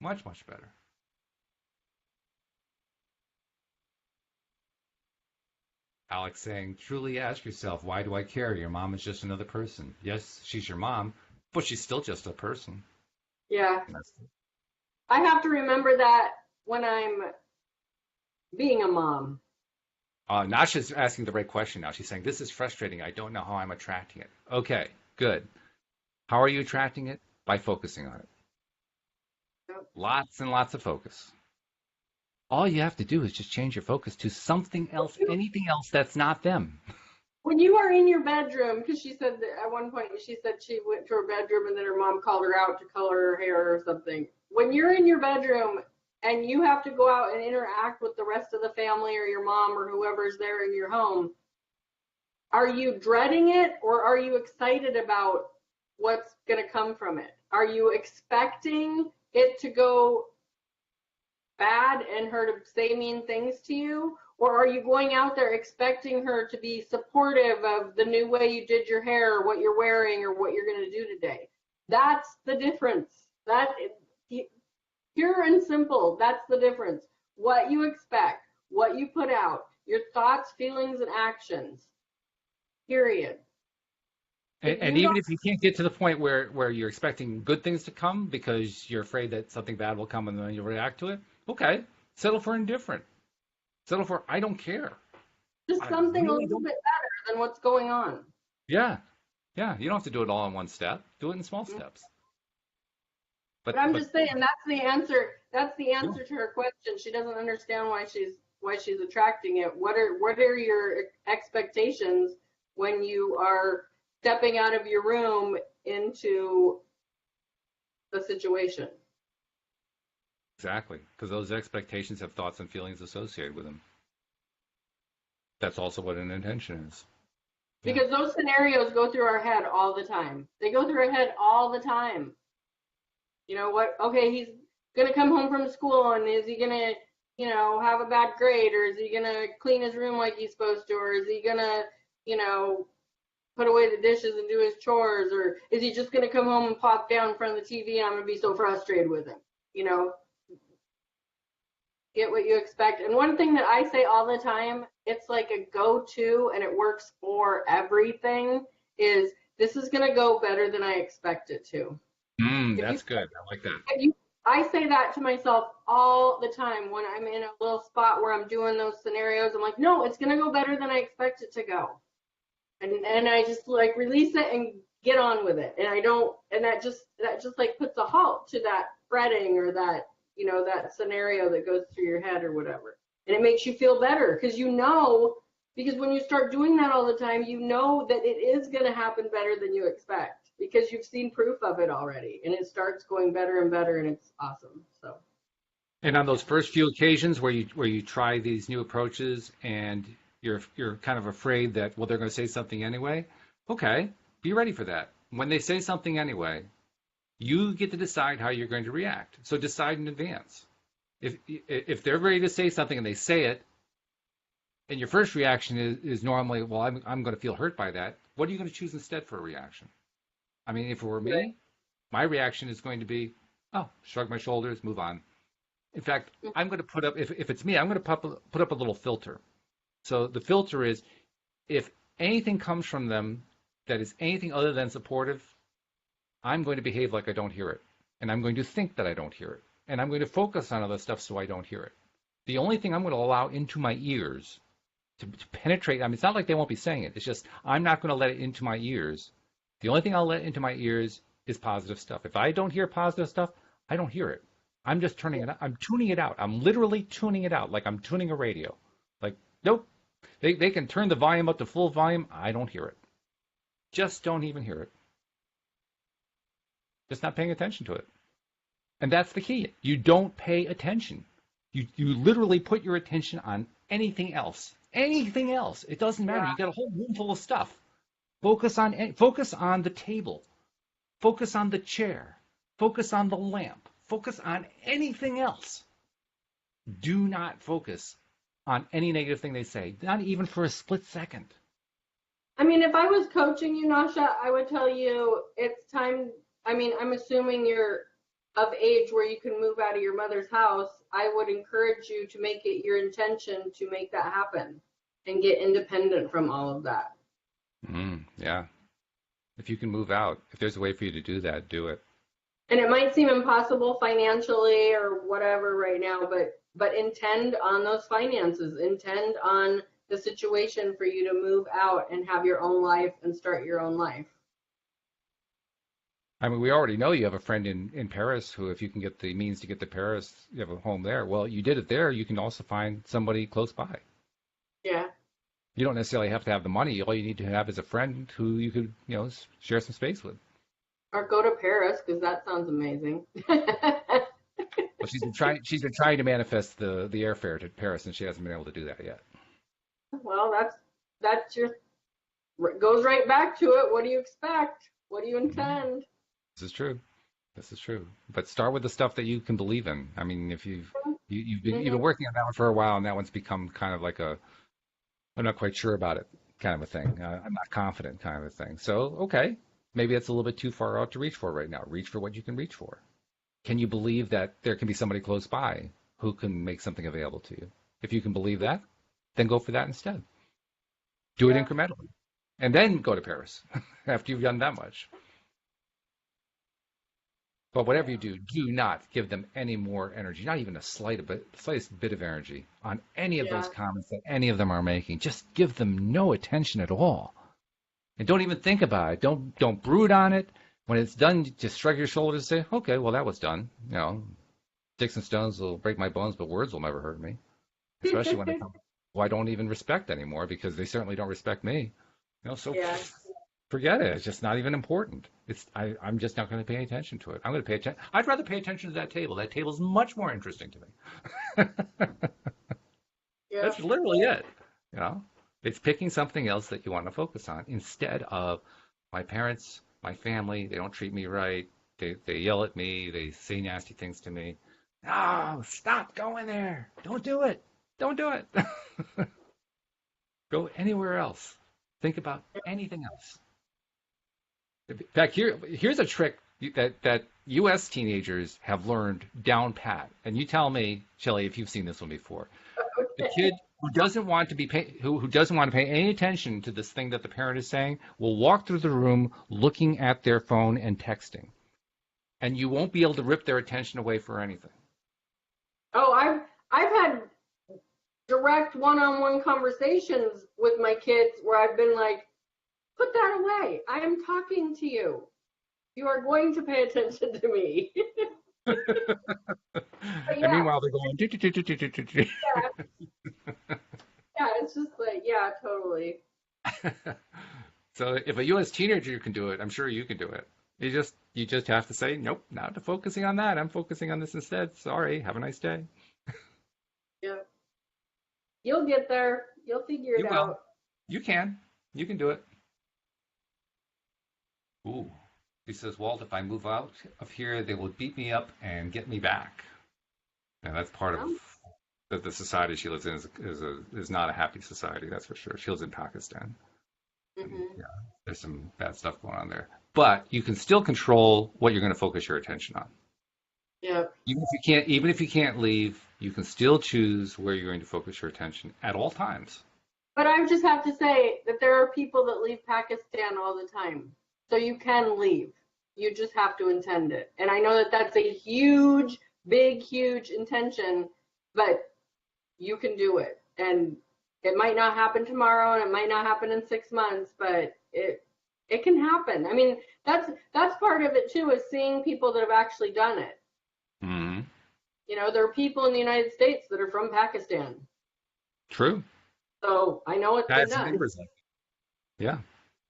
Much, much better. Alex saying, truly ask yourself, why do I care? Your mom is just another person. Yes, she's your mom, but she's still just a person. Yeah. I have to remember that when I'm being a mom. Nasha's asking the right question now. She's saying, this is frustrating. I don't know how I'm attracting it. Okay, good. How are you attracting it? By focusing on it. Yep. Lots and lots of focus. All you have to do is just change your focus to something else, anything else that's not them. When you are in your bedroom, because she said that at one point, she said she went to her bedroom and then her mom called her out to color her hair or something. When you're in your bedroom and you have to go out and interact with the rest of the family or your mom or whoever's there in your home, are you dreading it or are you excited about what's going to come from it? Are you expecting it to go bad and her to say mean things to you? Or are you going out there expecting her to be supportive of the new way you did your hair or what you're wearing or what you're going to do today? That's the difference. Pure and simple. That's the difference. What you expect, what you put out, your thoughts, feelings, and actions. Period. If And you even don't, if you can't get to the point where you're expecting good things to come because you're afraid that something bad will come and then you'll react to it, okay, settle for indifferent. Settle for I don't care. just I something a really little don't. bit better than what's going on. Yeah, yeah. You don't have to do it all in one step. Do it in small Mm-hmm. steps. But I'm But just saying that's the answer. That's the yeah, answer to her question. She doesn't understand why she's attracting it. What are your expectations when you are stepping out of your room into the situation? exactly. Because those expectations have thoughts and feelings associated with them. That's also what an intention is. Yeah. Because those scenarios go through our head all the time. They go through our head all the time. You know what? Okay, he's gonna come home from school, and is he gonna, have a bad grade, or is he gonna clean his room like he's supposed to, or is he gonna, you know, put away the dishes and do his chores, or is he just gonna come home and plop down in front of the TV, and I'm gonna be so frustrated with him? You know, get what you expect. And one thing that I say all the time, it's like a go-to, and it works for everything. Is this is gonna go better than I expect it to? If you That's good. I like that. I say that to myself all the time when I'm in a little spot where I'm doing those scenarios. I'm like, no, it's gonna go better than I expect it to go, and I just like release it and get on with it. And I don't, and that just like puts a halt to that fretting or that that scenario that goes through your head or whatever, and it makes you feel better because when you start doing that all the time, you know that it is gonna happen better than you expect because you've seen proof of it already, and it starts going better and better, and it's awesome. So And on those first few occasions where you try these new approaches and you're kind of afraid that well they're going to say something anyway, okay, be ready for that. When they say something anyway, you get to decide how you're going to react. So decide in advance. If they're ready to say something and they say it, and your first reaction is normally, well, I'm going to feel hurt by that. What are you going to choose instead for a reaction? I mean, if it were right. me, my reaction is going to be, oh, shrug my shoulders, move on. In fact, I'm going to put up, if it's me, I'm going to put up a little filter. So the filter is if anything comes from them that is anything other than supportive, I'm going to behave like I don't hear it. And I'm going to think that I don't hear it. And I'm going to focus on other stuff so I don't hear it. The only thing I'm going to allow into my ears to penetrate, I mean, it's not like they won't be saying it. It's just I'm not going to let it into my ears. The only thing I'll let into my ears is positive stuff. If I don't hear positive stuff, I don't hear it. I'm just turning it. I'm tuning it out. I'm literally tuning it out, like I'm tuning a radio. Like, nope. They can turn the volume up to full volume. I don't hear it. Just don't even hear it. Just not paying attention to it. And that's the key. You don't pay attention. You literally put your attention on anything else. Anything else. It doesn't matter. Yeah. You got a whole room full of stuff. Focus on the table. Focus on the chair. Focus on the lamp. Focus on anything else. Do not focus on any negative thing they say, not even for a split second. I mean, if I was coaching you, Nasha, I would tell you it's time. I mean, I'm assuming you're of age where you can move out of your mother's house. I would encourage you to make it your intention to make that happen and get independent from all of that. Yeah. If you can move out, if there's a way for you to do that, do it. And it might seem impossible financially or whatever right now, but intend on those finances. Intend on the situation for you to move out and have your own life and start your own life. I mean, we already know you have a friend in Paris who, if you can get the means to get to Paris, you have a home there. Well, you did it there. You can also find somebody close by. Yeah. You don't necessarily have to have the money. All you need to have is a friend who you could, share some space with. Or go to Paris because that sounds amazing. Well, she's been trying to manifest the airfare to Paris, and she hasn't been able to do that yet. Well, that's your goes right back to it. What do you expect? What do you intend? This is true. This is true. But start with the stuff that you can believe in. I mean, if you've been working on that one for a while, and that one's become kind of like I'm not quite sure about it kind of a thing. I'm not confident kind of a thing. So, okay, maybe it's a little bit too far out to reach for right now. Reach for what you can reach for. can you believe that there can be somebody close by who can make something available to you? If you can believe that, then go for that instead. Do it Yeah. incrementally. And then go to Paris after you've done that much. But whatever you do not give them any more energy, not even a slightest bit of energy on any of those Yeah. comments that any of them are making. Just give them no attention at all. And don't even think about it. Don't brood on it. When it's done, just shrug your shoulders and say, okay, well, that was done. Sticks and stones will break my bones, but words will never hurt me. Especially when it comes who I don't even respect anymore because they certainly don't respect me. So Yeah. forget it. It's just not even important. I'm just not going to pay attention to it. I'm going to pay attention. I'd rather pay attention to that table. That table is much more interesting to me. Yeah. That's literally it. You know, it's picking something else that you want to focus on instead of my parents, my family. They don't treat me right. They yell at me. They say nasty things to me. No, stop going there. Don't do it. Don't do it. Go anywhere else. Think about anything else. In fact, here's a trick that U.S. teenagers have learned down pat. And you tell me, Shelly, if you've seen this one before. The kid who doesn't want to who doesn't want to pay any attention to this thing that the parent is saying will walk through the room looking at their phone and texting, and you won't be able to rip their attention away for anything. Oh, I've had direct one-on-one conversations with my kids where I've been like, put that away. I am talking to you. You are going to pay attention to me. But And yeah, meanwhile, they're going. yeah, yeah, it's just like, yeah, totally. So if a U.S. teenager can do it, I'm sure you can do it. You just have to say, nope, not focusing on that. I'm focusing on this instead. Sorry. Have a nice day. Yeah. You'll get there. You'll figure You it will. out. You can. You can do it. Ooh. He says, Walt, if I move out of here, they will beat me up and get me back. And that's part of the society she lives in is not a happy society, that's for sure. She lives in Pakistan. And Hmm. yeah, there's some bad stuff going on there. But you can still control what you're going to focus your attention on. Yeah. Even if you can't leave, you can still choose where you're going to focus your attention at all times. But I just have to say that there are people that leave Pakistan all the time. So you can leave. You just have to intend it. And I know that that's a huge, big, huge intention, but you can do it. And it might not happen tomorrow and it might not happen in 6 months, but it can happen. I mean, that's part of it too, is seeing people that have actually done it. Hmm. There are people in the United States that are from Pakistan. True. So I know it's I been have some done. neighbors like that. Yeah.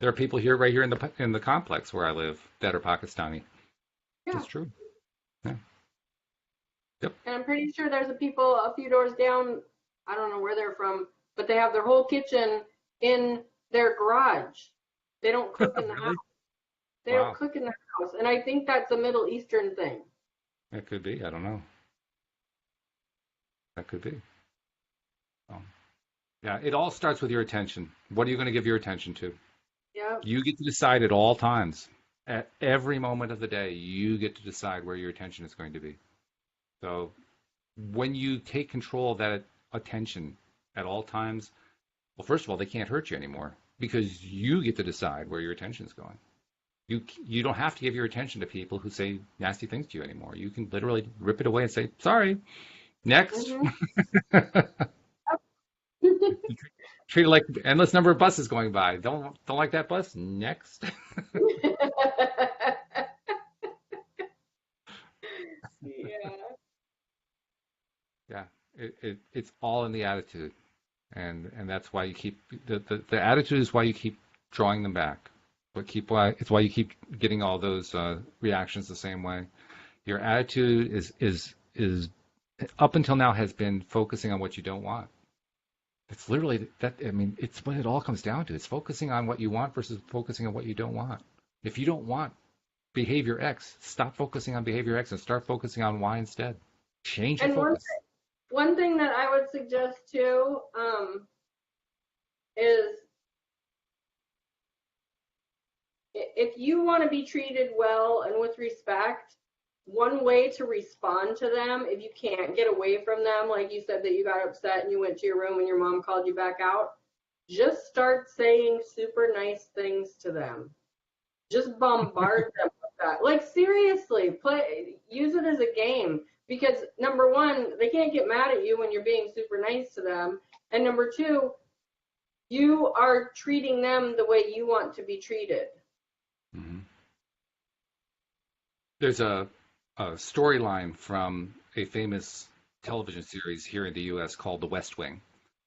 There are people here, right here in the complex where I live, that are Pakistani. Yeah. That's true. Yeah. Yep. And I'm pretty sure there's a people a few doors down, I don't know where they're from, but they have their whole kitchen in their garage. They don't cook in the house. Really? They don't Wow. cook in the house. And I think that's a Middle Eastern thing. That could be. I don't know. That could be. Um, yeah. It all starts with your attention. What are you going to give your attention to? Yeah. You get to decide at all times. At every moment of the day, you get to decide where your attention is going to be. So when you take control of that attention at all times, well, first of all, they can't hurt you anymore because you get to decide where your attention is going. You don't have to give your attention to people who say nasty things to you anymore. You can literally rip it away and say, sorry, next. Hmm. Treat it like endless number of buses going by. Don't like that bus? Next. Yeah. Yeah, it's all in the attitude, and that's why you keep the attitude is why you keep drawing them back. It's why you keep getting all those reactions the same way. Your attitude is up until now has been focusing on what you don't want. It's literally that. I mean, it's what it all comes down to. It's focusing on what you want versus focusing on what you don't want. If you don't want behavior X, stop focusing on behavior X and start focusing on Y instead. Change your And focus. one thing that I would suggest too, is if you want to be treated well and with respect, one way to respond to them, if you can't get away from them, like you said that you got upset and you went to your room and your mom called you back out, just start saying super nice things to them. Just bombard them with that. Like seriously, use it as a game. Because number one, they can't get mad at you when you're being super nice to them. And number two, you are treating them the way you want to be treated. Mm-hmm. There's a storyline from a famous television series here in the U.S. called The West Wing,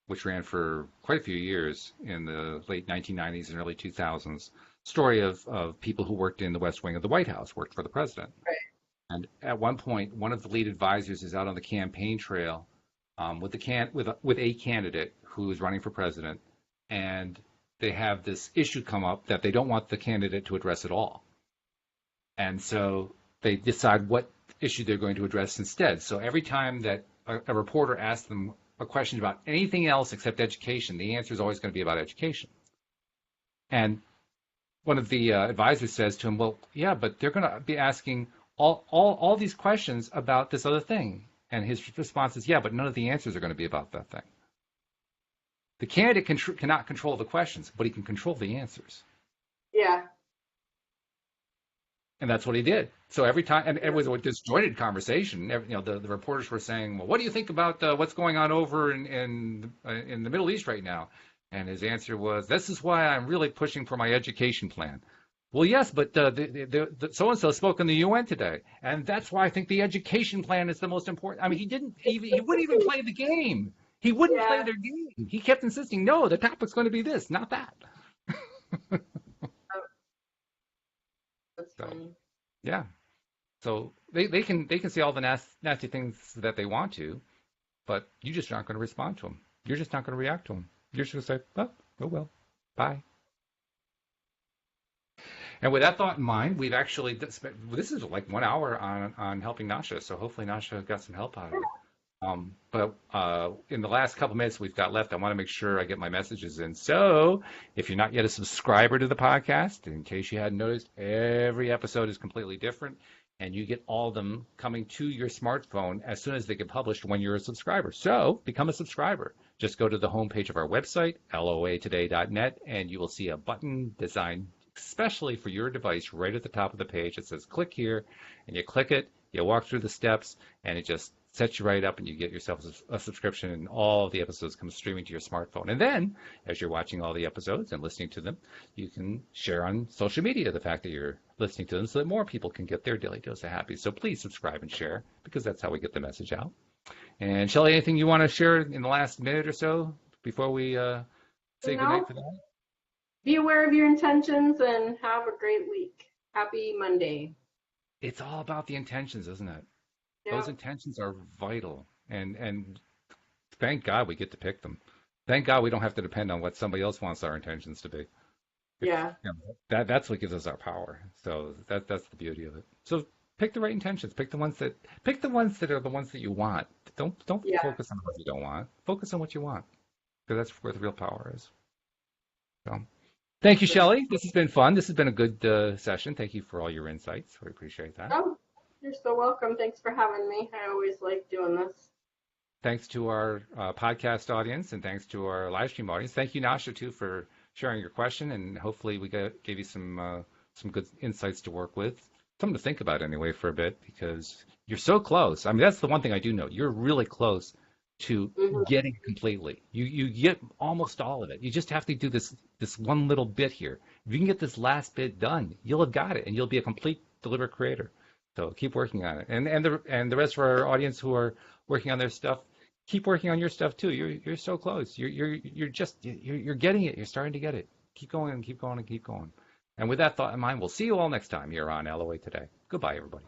which ran for quite a few years in the late 1990s and early 2000s. Story of people who worked in the West Wing of the White House, worked for the president. Right. And at one point, one of the lead advisors is out on the campaign trail with a candidate who is running for president, and they have this issue come up that they don't want the candidate to address at all. And so they decide what issue they're going to address instead. So every time that a reporter asks them a question about anything else except education, the answer is always going to be about education. And one of the advisors says to him, well, yeah, but they're going to be asking all these questions about this other thing. And his response is, yeah, but none of the answers are going to be about that thing. The candidate cannot control the questions, but he can control the answers. Yeah. And that's what he did. So every time, and it was a disjointed conversation. The reporters were saying, well, what do you think about what's going on over in the Middle East right now? And his answer was, this is why I'm really pushing for my education plan. Well, yes, but the so-and-so spoke in the UN today, and that's why I think the education plan is the most important. I mean, he wouldn't even play the game. He wouldn't play their game. He kept insisting, no, the topic's going to be this, not that. That's funny. Yeah. So they can say all the nasty things that they want to, but you just aren't going to respond to them. You're just not going to react to them. You're just going to say, oh well, bye. And with that thought in mind, we've actually this is like 1 hour on helping Nashia, so hopefully Nashia got some help out of it. But in the last couple minutes we've got left, I want to make sure I get my messages in. So if you're not yet a subscriber to the podcast, in case you hadn't noticed, every episode is completely different, and you get all of them coming to your smartphone as soon as they get published when you're a subscriber. So become a subscriber. Just go to the homepage of our website, loatoday.net, and you will see a button designed especially for your device right at the top of the page. It says click here, and you click it, you walk through the steps, and it just sets you right up, and you get yourself a subscription, and all of the episodes come streaming to your smartphone. And then, as you're watching all the episodes and listening to them, you can share on social media the fact that you're listening to them so that more people can get their daily dose of happy. So please subscribe and share, because that's how we get the message out. And Shelly, anything you want to share in the last minute or so before we say goodnight for that? Be aware of your intentions and have a great week. Happy Monday. It's all about the intentions, isn't it? Yeah. Those intentions are vital, and thank God we get to pick them. Thank God we don't have to depend on what somebody else wants our intentions to be. Yeah. That's what gives us our power. So that's the beauty of it. So pick the right intentions. Pick the ones that are the ones that you want. Don't focus on what you don't want. Focus on what you want, because that's where the real power is. So. Thank you, Shelly. This has been fun. This has been a good session. Thank you for all your insights. We appreciate that. Oh, you're so welcome. Thanks for having me. I always like doing this. Thanks to our podcast audience, and thanks to our live stream audience. Thank you, Nashia, too, for sharing your question, and hopefully we gave you some good insights to work with. Something to think about anyway for a bit, because you're so close. I mean, that's the one thing I do know. You're really close to getting it completely. You get almost all of it. You just have to do this one little bit here. If you can get this last bit done, you'll have got it, and you'll be a complete deliberate creator. So keep working on it. And the rest of our audience who are working on their stuff, keep working on your stuff too. You're so close. You're getting it. You're starting to get it. Keep going and keep going and keep going. And with that thought in mind, we'll see you all next time here on LOA Today. Goodbye, everybody.